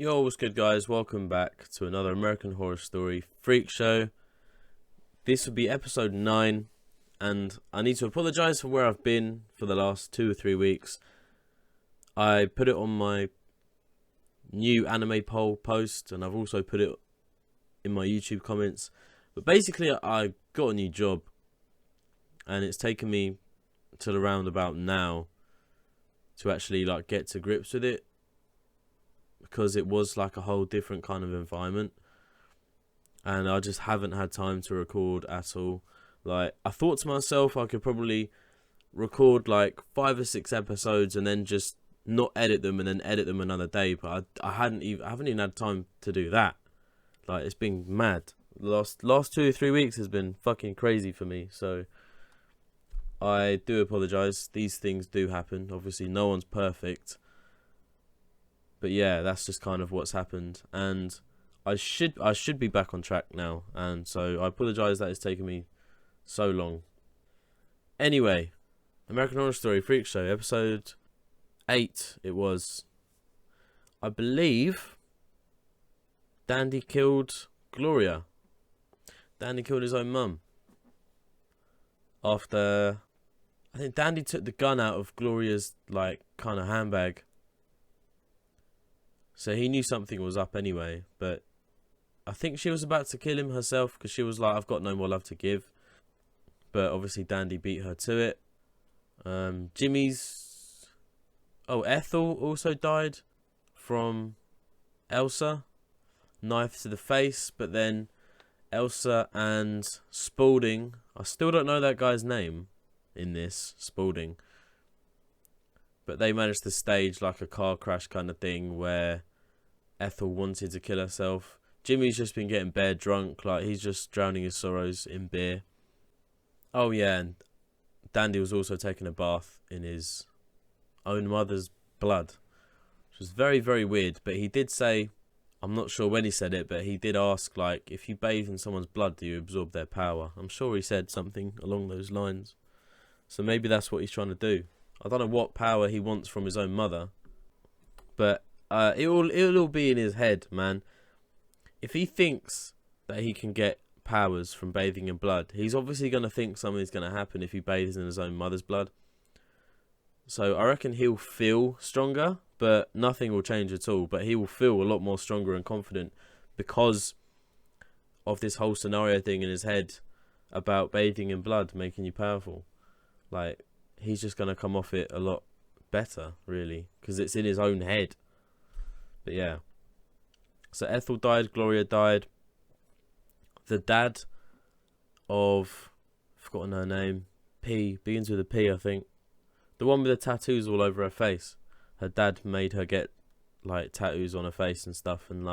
Yo, what's good, guys? Welcome back to another American Horror Story Freak Show. This will be episode 9, and I need to apologise for where I've been for the last 2 or 3 weeks. I put it on my new anime poll post, and I've also put it in my YouTube comments. But basically, I got a new job, and it's taken me till around about now to actually get to grips with it, because it was like a whole different kind of environment, and I just haven't had time to record at all. I thought to myself I could probably record 5 or 6 episodes and then just not edit them and then edit them another day, but I haven't even had time to do that. It's been mad. The last 2 or 3 weeks has been fucking crazy for me, so I do apologise. These things do happen. Obviously no one's perfect. But yeah, that's just kind of what's happened, and I should be back on track now, and so I apologise that it's taken me so long. Anyway, American Horror Story Freak Show, episode 8 it was. I believe Dandy killed Gloria. Dandy killed his own mum. After, I think Dandy took the gun out of Gloria's kind of handbag. So he knew something was up anyway, but I think she was about to kill him herself, because she was like, I've got no more love to give. But obviously Dandy beat her to it. Ethel also died from Elsa. Knife to the face, but then Elsa and Spaulding, I still don't know that guy's name in this, Spaulding. But they managed to stage a car crash kind of thing where Ethel wanted to kill herself. Jimmy's just been getting bare drunk, he's just drowning his sorrows in beer. Oh yeah, and Dandy was also taking a bath in his own mother's blood, which was very, very weird. But he did say, I'm not sure when he said it, but he did ask, if you bathe in someone's blood, do you absorb their power? I'm sure he said something along those lines. So maybe that's what he's trying to do. I don't know what power he wants from his own mother, but it'll all be in his head, man. If he thinks that he can get powers from bathing in blood, he's obviously going to think something's going to happen if he bathes in his own mother's blood. So I reckon he'll feel stronger, but nothing will change at all. But he will feel a lot more stronger and confident because of this whole scenario thing in his head about bathing in blood making you powerful. He's just going to come off it a lot better, really, because it's in his own head. But yeah. So Ethel died, Gloria died. The dad of, I've forgotten her name, P, begins with a P, I think. The one with the tattoos all over her face. Her dad made her get tattoos on her face and stuff, and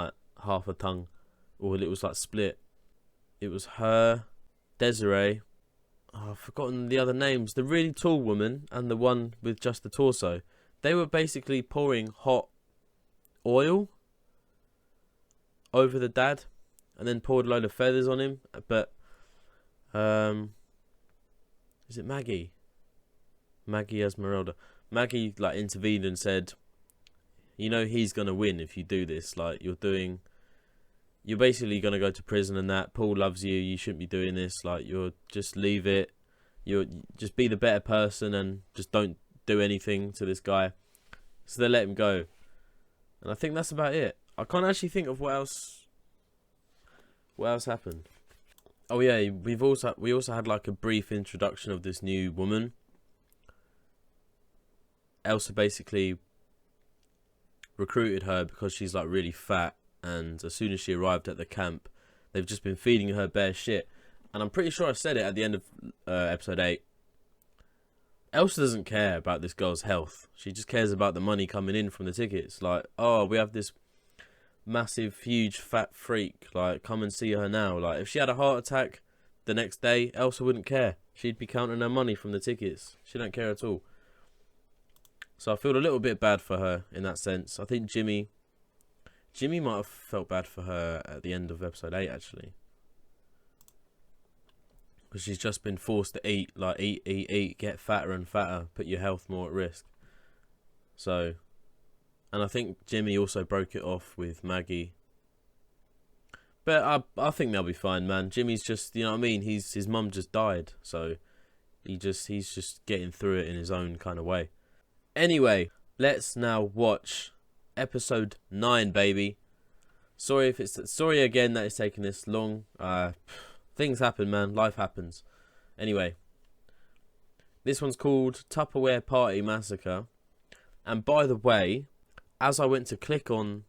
half her tongue, or it was split. It was her, Desiree. Oh, I've forgotten the other names. The really tall woman and the one with just the torso. They were basically pouring hot oil over the dad and then poured a load of feathers on him. But is it Maggie? Maggie Esmeralda. Maggie intervened and said, he's gonna win if you do this. You're basically gonna go to prison and that. Paul loves you. You shouldn't be doing this. You're just leave it. You're just be the better person and just don't do anything to this guy. So they let him go. And I think that's about it. I can't actually think of what else happened. Oh yeah, we also had a brief introduction of this new woman. Elsa basically recruited her because she's really fat, and as soon as she arrived at the camp, they've just been feeding her bare shit. And I'm pretty sure I said it at the end of episode 8. Elsa doesn't care about this girl's health. She just cares about the money coming in from the tickets. We have this massive, huge, fat freak. Come and see her now. If she had a heart attack the next day, Elsa wouldn't care. She'd be counting her money from the tickets. She don't care at all. So I feel a little bit bad for her in that sense. I think Jimmy might have felt bad for her at the end of episode 8, actually. Because she's just been forced to eat, eat, get fatter and fatter, put your health more at risk. So, And I think Jimmy also broke it off with Maggie. But I think they'll be fine, man. Jimmy's just, you know what I mean? His mum just died, so he's just getting through it in his own kind of way. Anyway, let's now watch episode 9, baby. Sorry again that it's taking this long. Things happen, man. Life happens. Anyway, this one's called Tupperware Party Massacre. And by the way, as I went to click on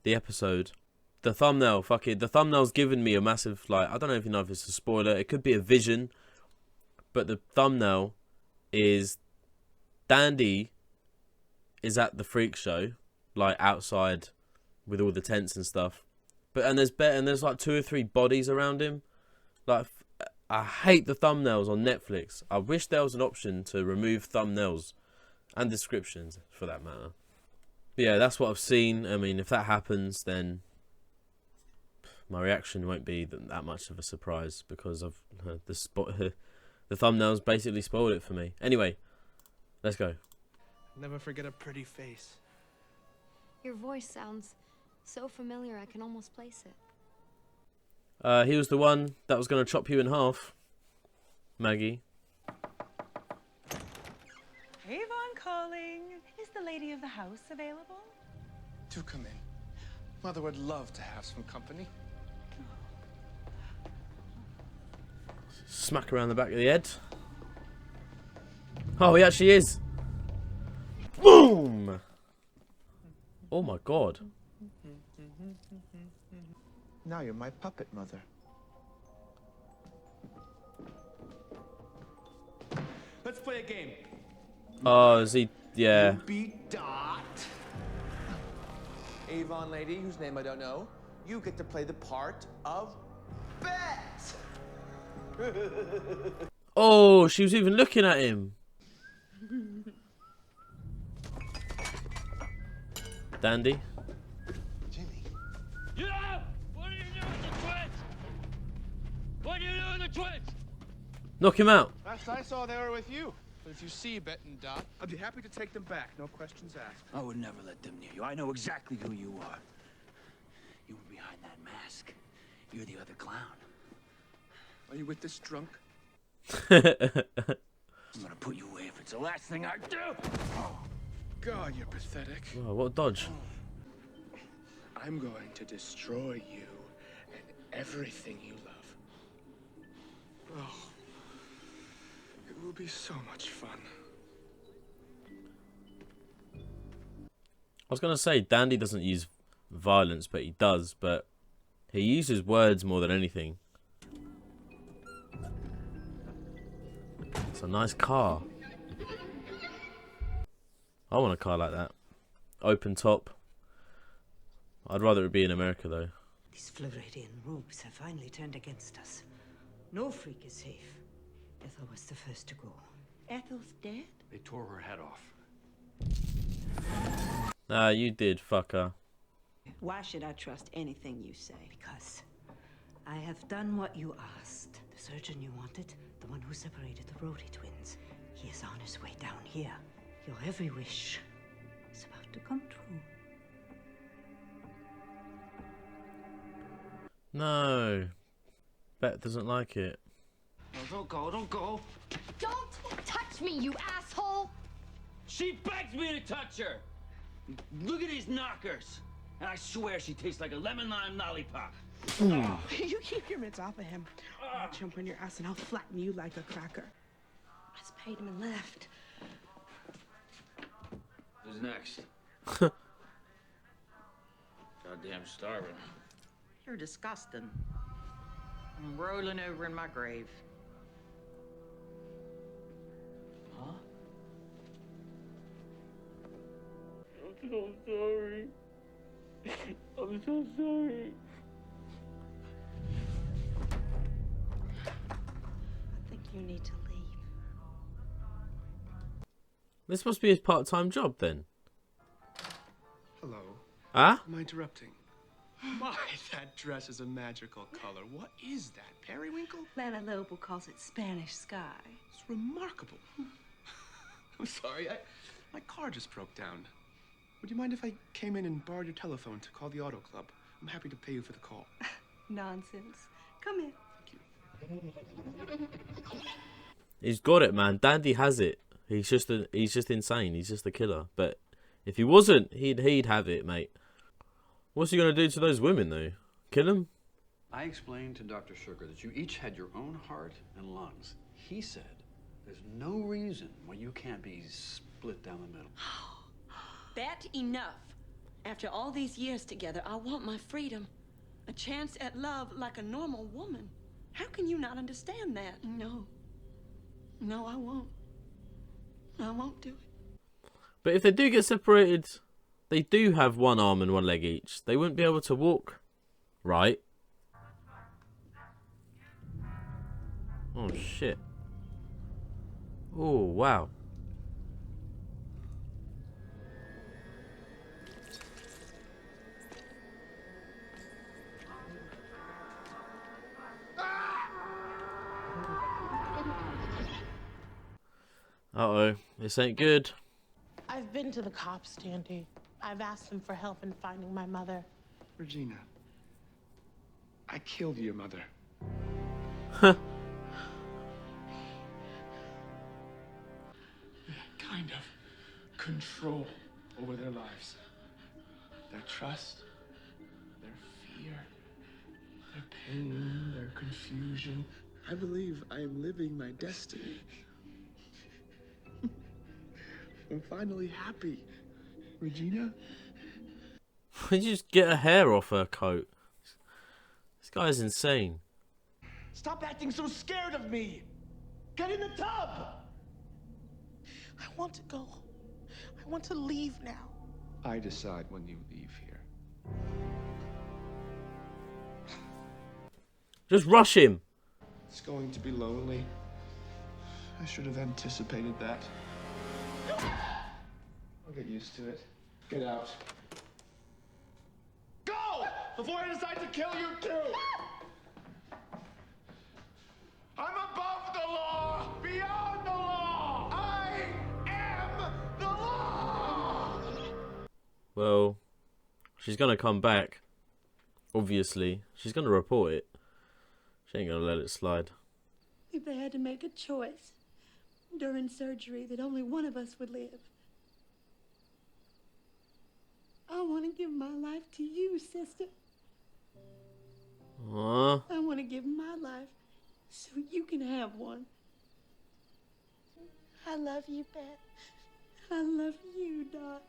the episode, the thumbnail, the thumbnail's given me a massive, like, I don't know if you know if it's a spoiler. It could be a vision, but the thumbnail is Dandy is at the freak show, like outside with all the tents and stuff. And there's like 2 or 3 bodies around him. Like, I hate the thumbnails on Netflix. I wish there was an option to remove thumbnails and descriptions, for that matter. But yeah, that's what I've seen. I mean, if that happens, then my reaction won't be that much of a surprise, because of the thumbnails basically spoiled it for me. Anyway, let's go. Never forget a pretty face. Your voice sounds so familiar I can almost place it. He was the one that was going to chop you in half, Maggie. Avon calling. Is the lady of the house available? Do come in. Mother would love to have some company. Smack around the back of the head. Oh, he actually is. Boom! Oh my god. Now you're my puppet, Mother. Let's play a game. Oh, is he? Yeah. You beat Dot. Avon lady, whose name I don't know. You get to play the part of Bet. Oh, she was even looking at him. Dandy. Jimmy. Yeah! What are you doing with the twins? What are you doing with the twins? Knock him out. Last I saw, they were with you. But if you see Bet and Dot, I'd be happy to take them back. No questions asked. I would never let them near you. I know exactly who you are. You were behind that mask. You're the other clown. Are you with this drunk? I'm gonna put you away if it's the last thing I do. Oh, God, you're pathetic. Oh, what a dodge. I'm going to destroy you and everything you love. Oh, it will be so much fun. I was going to say, Dandy doesn't use violence, but he does. But he uses words more than anything. It's a nice car. I want a car like that. Open top. I'd rather it be in America, though. These Floridian rogues have finally turned against us. No freak is safe. Ethel was the first to go. Ethel's dead? They tore her head off. Nah, you did, fucker. Why should I trust anything you say? Because I have done what you asked. The surgeon you wanted, the one who separated the Brody twins, he is on his way down here. Your every wish is about to come true. No. Bet doesn't like it. No, don't go, don't go. Don't touch me, you asshole! She begs me to touch her. Look at these knockers. And I swear she tastes like a lemon lime lollipop. Oh, you keep your mitts off of him. I'll jump on your ass and I'll flatten you like a cracker. I just paid him and left. Who's next? Goddamn starving. You're disgusting. I'm rolling over in my grave. Huh? I'm so sorry. I'm so sorry. I think you need to leave. This must be his part-time job, then. Hello. Ah? Am I interrupting? My, that dress is a magical color. What is that, periwinkle? Lana Lobo calls it Spanish sky. It's remarkable. I'm sorry, my car just broke down. Would you mind if I came in and borrowed your telephone to call the auto club? I'm happy to pay you for the call. Nonsense. Come in. He's got it, man. Dandy has it. He's just insane. He's just a killer. But if he wasn't, he'd have it, mate. What's he gonna do to those women though? Kill them? I explained to Dr. Sugar that you each had your own heart and lungs. He said there's no reason why you can't be split down the middle. That enough. After all these years together, I want my freedom. A chance at love like a normal woman. How can you not understand that? No. No, I won't. I won't do it. But if they do get separated, they do have one arm and one leg each. They wouldn't be able to walk, right? Oh shit. Oh wow. Uh-oh, this ain't good. I've been to the cops, Dandy. I've asked them for help in finding my mother. Regina, I killed your mother. Huh. Kind of control over their lives. Their trust, their fear, their pain, their confusion. I believe I am living my destiny. I'm finally happy. Regina? Why'd you just get her hair off her coat? This guy's insane. Stop acting so scared of me! Get in the tub! I want to go. I want to leave now. I decide when you leave here. Just rush him. It's going to be lonely. I should have anticipated that. I'll get used to it. Get out. Go! Before I decide to kill you too! I'm above the law! Beyond the law! I am the law! Well, she's gonna come back. Obviously. She's gonna report it. She ain't gonna let it slide. If they had to make a choice during surgery that only one of us would live, I want to give my life to you, sister. I want to give my life so you can have one. I love you, Pat. I love you, Doc.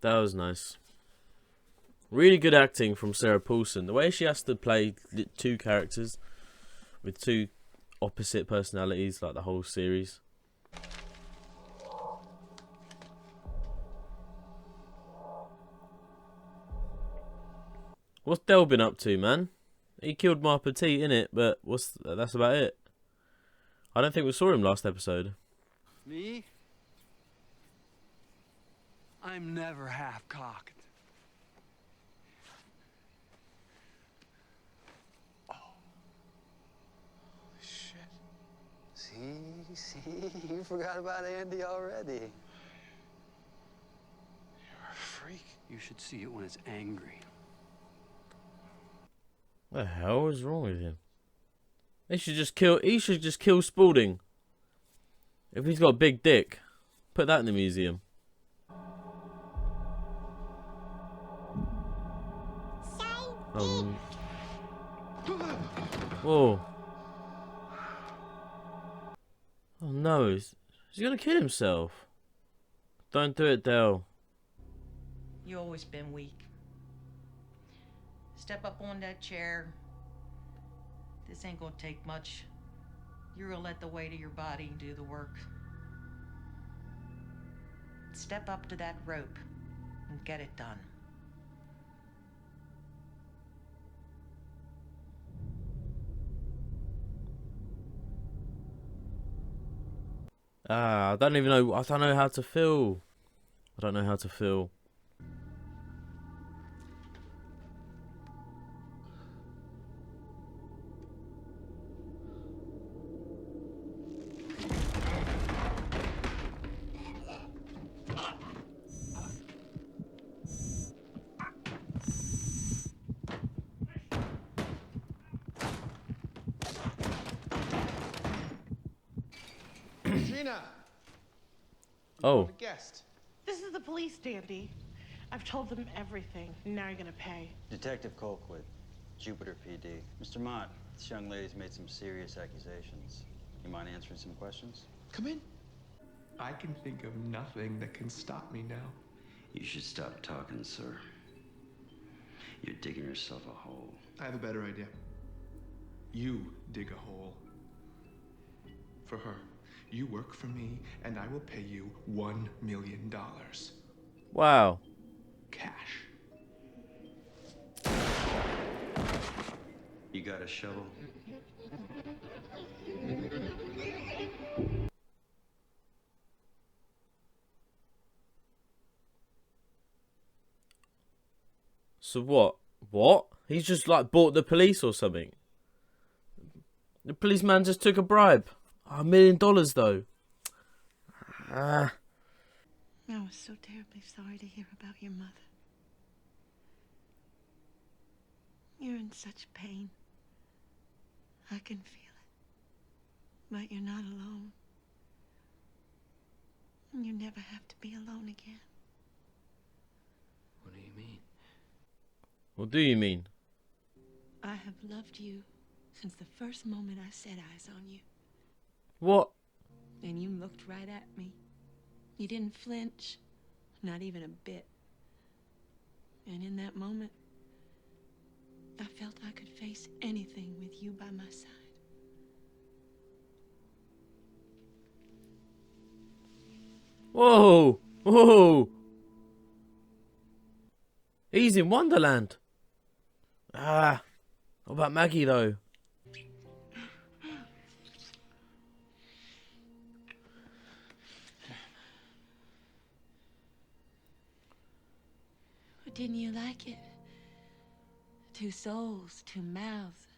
That was nice. Really good acting from Sarah Paulson. The way she has to play two characters with two opposite personalities, like the whole series. What's Del been up to, man? He killed my Petite, innit? But that's about it. I don't think we saw him last episode. Me? I'm never half-cocked. Oh. Shit. See? You forgot about Andy already. You're a freak. You should see it when it's angry. What the hell is wrong with him? He should just kill Spaulding. If he's got a big dick, put that in the museum. Whoa. Oh no, he's gonna kill himself. Don't do it, Del. You always been weak. Step up on that chair. This ain't gonna take much. You're gonna let the weight of your body do the work. Step up to that rope and get it done. I don't even know. I don't know how to feel. I don't know how to feel. Trina! Oh. Guest. This is the police, Dandy. I've told them everything. Now you're gonna pay. Detective Colquitt, Jupiter PD. Mr. Mott, this young lady's made some serious accusations. You mind answering some questions? Come in. I can think of nothing that can stop me now. You should stop talking, sir. You're digging yourself a hole. I have a better idea. You dig a hole. For her. You work for me, and I will pay you $1 million. Wow. Cash. You got a shovel? So what? What? He's just like bought the police or something. The policeman just took a bribe. $1 million though. I was so terribly sorry to hear about your mother. You're in such pain. I can feel it. But you're not alone. And you never have to be alone again. What do you mean? What do you mean? I have loved you since the first moment I set eyes on you. What? And you looked right at me. You didn't flinch, not even a bit. And in that moment, I felt I could face anything with you by my side. Whoa! Whoa! He's in Wonderland. What about Maggie though? Didn't you like it? Two souls, two mouths,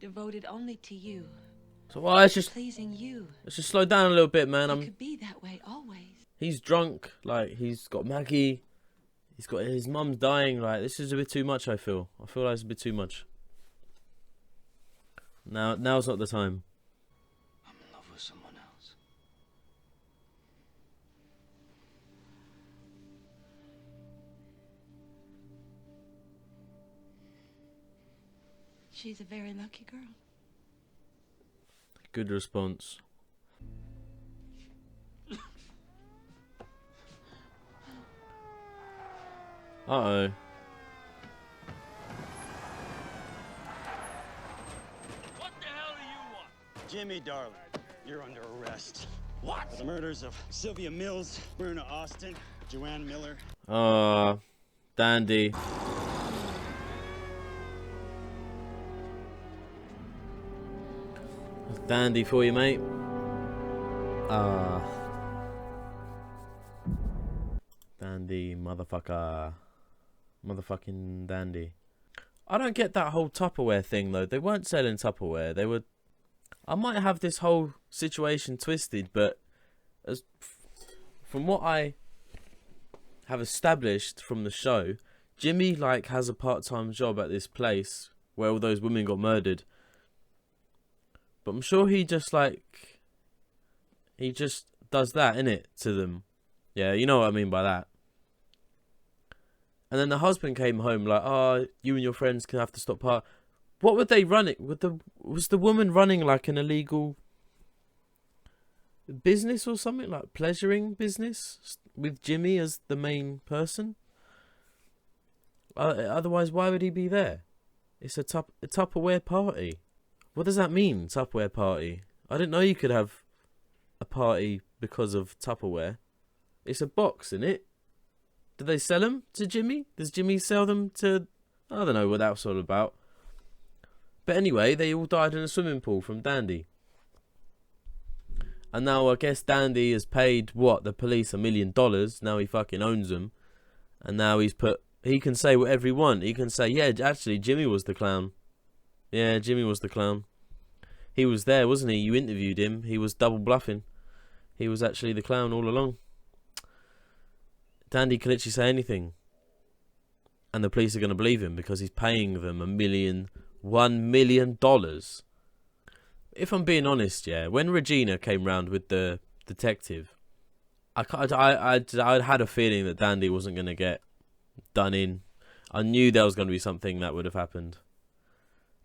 devoted only to you. So why let's just pleasing you. Let's just slow down a little bit, man. It could be that way always. He's drunk, like he's got Maggie. He's got his mum's dying. Like this is a bit too much. I feel like it's a bit too much. Now's not the time. I'm in love with someone else. She's a very lucky girl. Good response. Uh-oh. What the hell do you want? Jimmy, darling, you're under arrest. What? For the murders of Sylvia Mills, Myrna Austin, Joanne Miller. Dandy. Dandy for you, mate. Dandy, motherfucker. Motherfucking dandy. I don't get that whole Tupperware thing, though. They weren't selling Tupperware. They were... I might have this whole situation twisted, but from what I have established from the show, Jimmy, like, has a part-time job at this place where all those women got murdered. But I'm sure he just, like... He just does that, innit, to them. Yeah, you know what I mean by that. And then the husband came home like, oh, you and your friends can have to stop part. What were they running? Was the woman running like an illegal business or something? Like pleasuring business with Jimmy as the main person? Otherwise, why would he be there? It's a Tupperware party. What does that mean, Tupperware party? I didn't know you could have a party because of Tupperware. It's a box, isn't it? Do they sell them to Jimmy? Does Jimmy sell them to... I don't know what that was all about. But anyway, they all died in a swimming pool from Dandy. And now I guess Dandy has paid, what, the police $1 million. Now he fucking owns them. And now he's put... He can say whatever he wants. He can say, yeah, actually, Jimmy was the clown. Yeah, Jimmy was the clown. He was there, wasn't he? You interviewed him. He was double bluffing. He was actually the clown all along. Dandy can literally say anything. And the police are going to believe him because he's paying them $1 million. If I'm being honest, yeah, when Regina came round with the detective. I had a feeling that Dandy wasn't going to get done in. I knew there was going to be something that would have happened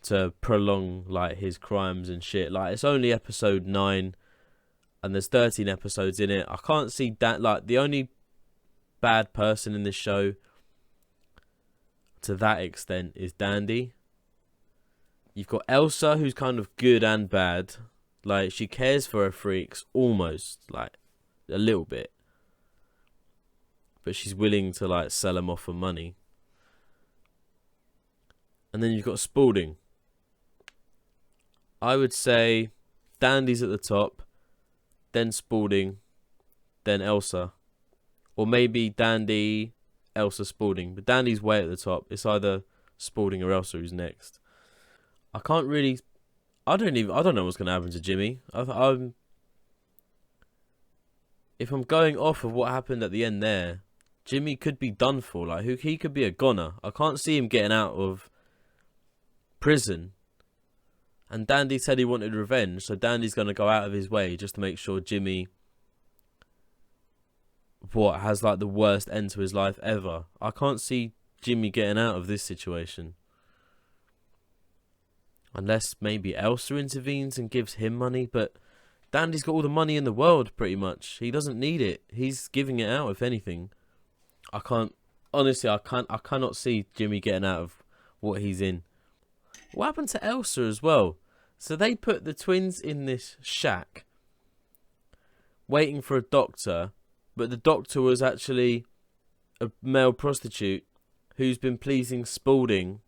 to prolong like his crimes and shit. Like, it's only episode 9 and there's 13 episodes in it. I can't see that. Like, the only bad person in this show to that extent is Dandy. You've got Elsa, who's kind of good and bad. Like, she cares for her freaks almost, like, a little bit, but she's willing to like sell them off for money. And then you've got Spaulding. I would say Dandy's at the top, then Spaulding, then Elsa, or maybe Dandy, Elsa, Spaulding. But Dandy's way at the top. It's either Spaulding or Elsa who's next. I can't really. I don't know what's gonna happen to Jimmy. If I'm going off of what happened at the end there, Jimmy could be done for. Like, he could be a goner. I can't see him getting out of prison. And Dandy said he wanted revenge, so Dandy's going to go out of his way just to make sure Jimmy has like the worst end to his life ever. I can't see Jimmy getting out of this situation. Unless maybe Elsa intervenes and gives him money, but Dandy's got all the money in the world, pretty much. He doesn't need it. He's giving it out, if anything. I cannot see Jimmy getting out of what he's in. What happened to Elsa as well? So they put the twins in this shack, waiting for a doctor, but the doctor was actually a male prostitute who's been pleasing Spaulding.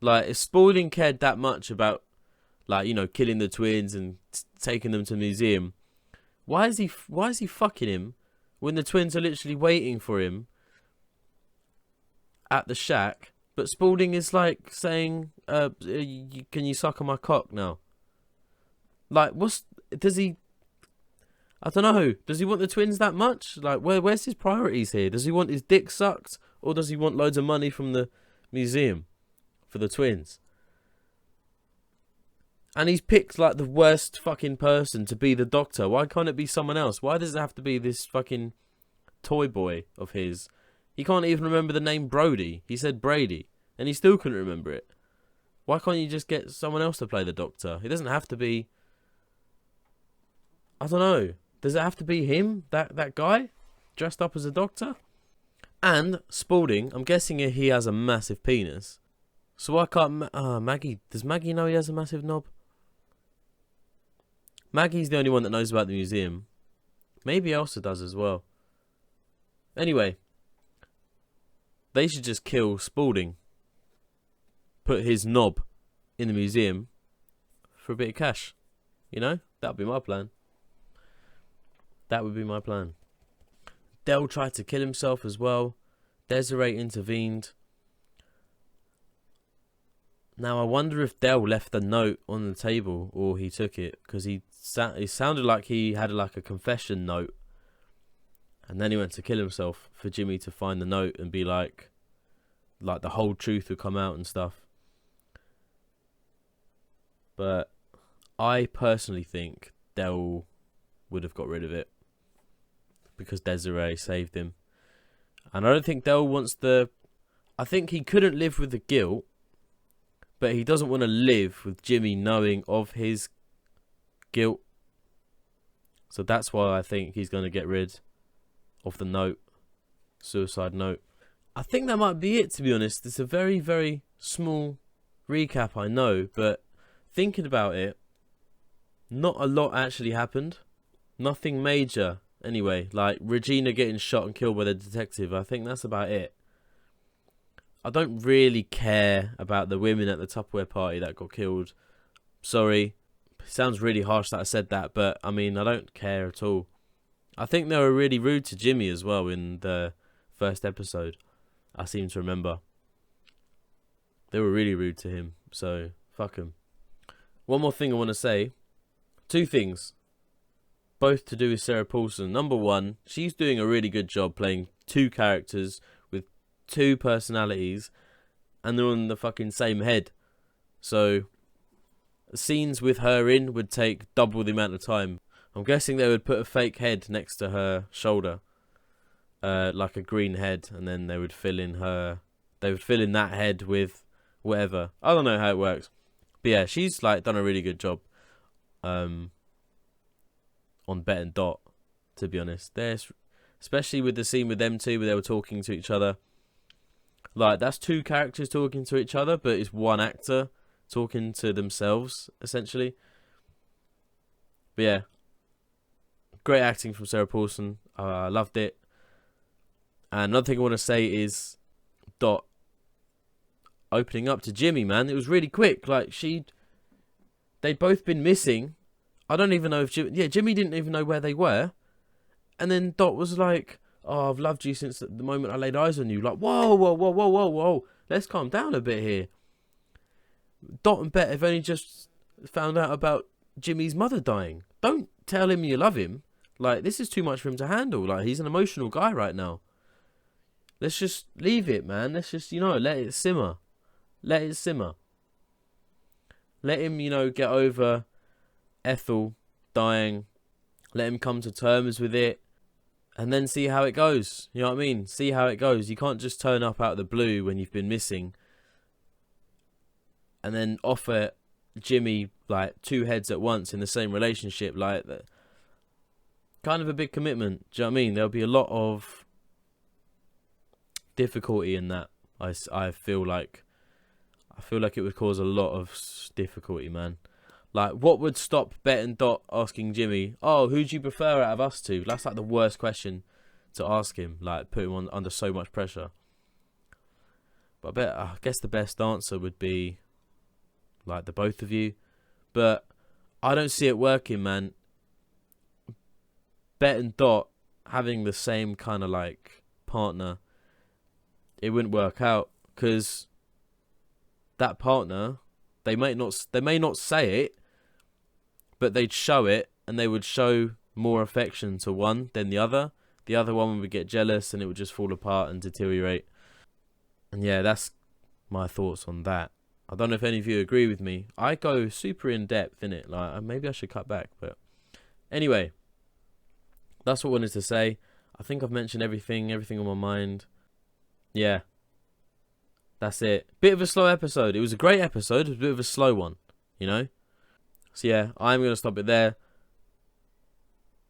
Like, if Spaulding cared that much about, like, you know, killing the twins and taking them to the museum, why is he fucking him when the twins are literally waiting for him at the shack? But Spaulding is like saying, can you suck on my cock now? Like, does he, I don't know, does he want the twins that much? Like, where's his priorities here? Does he want his dick sucked, or does he want loads of money from the museum for the twins? And he's picked like the worst fucking person to be the doctor. Why can't it be someone else? Why does it have to be this fucking toy boy of his? He can't even remember the name Brody. He said Brady, and he still couldn't remember it. Why can't you just get someone else to play the doctor? It doesn't have to be, I don't know. Does it have to be him? That guy? Dressed up as a doctor? And Spaulding, I'm guessing he has a massive penis. So why can't Maggie? Does Maggie know he has a massive knob? Maggie's the only one that knows about the museum. Maybe Elsa does as well. Anyway, they should just kill Spaulding. Put his knob in the museum for a bit of cash. You know? That would be my plan. That would be my plan. Del tried to kill himself as well. Desiree intervened. Now I wonder if Del left a note on the table or he took it, because it sounded like he had like a confession note, and then he went to kill himself for Jimmy to find the note and be like the whole truth would come out and stuff. But I personally think Del would have got rid of it because Desiree saved him, and I don't think Del wants I think he couldn't live with the guilt, but he doesn't want to live with Jimmy knowing of his guilt. So that's why I think he's going to get rid of the note. Suicide note. I think that might be it, to be honest. It's a very, very small recap, I know. But thinking about it, not a lot actually happened. Nothing major. Anyway, like Regina getting shot and killed by the detective. I think that's about it. I don't really care about the women at the Tupperware party that got killed. Sorry. It sounds really harsh that I said that, but I mean, I don't care at all. I think they were really rude to Jimmy as well in the first episode. I seem to remember. They were really rude to him, so fuck him. One more thing I want to say. 2 things. Both to do with Sarah Paulson. Number 1, she's doing a really good job playing 2 characters with 2 personalities, and they're on the fucking same head. So scenes with her in would take double the amount of time. I'm guessing they would put a fake head next to her shoulder, like a green head, and then they would fill in that head with whatever. I don't know how it works, but yeah, she's like done a really good job on Bet and Dot, to be honest. There's, especially with the scene with them two where they were talking to each other. Like, that's two characters talking to each other, but it's one actor talking to themselves, essentially. But yeah, great acting from Sarah Paulson. I loved it. And another thing I want to say is Dot opening up to Jimmy, man. It was really quick. Like, they'd both been missing. I don't even know if Jimmy didn't even know where they were. And then Dot was like, oh, I've loved you since the moment I laid eyes on you. Like, whoa, whoa, whoa, whoa, whoa, whoa. Let's calm down a bit here. Dot and Bet have only just found out about Jimmy's mother dying. Don't tell him you love him. Like, this is too much for him to handle. Like, he's an emotional guy right now. Let's just leave it, man. Let's just, let it simmer. Let it simmer. Let him, get over Ethel dying. Let him come to terms with it. And then see how it goes. You know what I mean? See how it goes. You can't just turn up out of the blue when you've been missing and then offer Jimmy, like, two heads at once in the same relationship. Like, kind of a big commitment. Do you know what I mean? There'll be a lot of difficulty in that. I feel like it would cause a lot of difficulty, man. Like, what would stop Bet and Dot asking Jimmy, oh, who do you prefer out of us two? That's like the worst question to ask him. Like, put him under so much pressure. But I guess the best answer would be, like, the both of you. But I don't see it working, man. Bet and Dot having the same kind of, like, partner, it wouldn't work out. Because that partner, they may not say it, but they'd show it, and they would show more affection to one than the other. The other one would get jealous, and it would just fall apart and deteriorate. And yeah, that's my thoughts on that. I don't know if any of you agree with me. I go super in depth in it. Like, maybe I should cut back, but anyway, that's what I wanted to say. I think I've mentioned everything on my mind. Yeah, that's it. Bit of a slow episode. It was a great episode. It was a bit of a slow one, So yeah, I'm going to stop it there.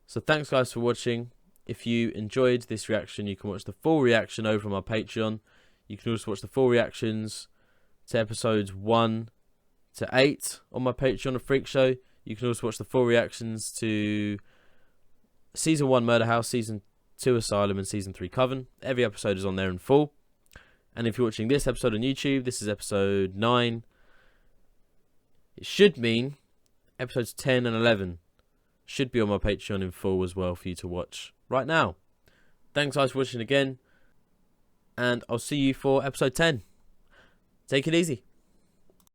So thanks, guys, for watching. If you enjoyed this reaction, you can watch the full reaction over on my Patreon. You can also watch the full reactions to episodes 1 to 8 on my Patreon of Freak Show. You can also watch the full reactions to Season 1 Murder House, Season 2 Asylum, and Season 3 Coven. Every episode is on there in full. And if you're watching this episode on YouTube, this is episode 9. It should mean episodes 10 and 11 should be on my Patreon in full as well for you to watch right now. Thanks, guys, for watching again. And I'll see you for episode 10. Take it easy.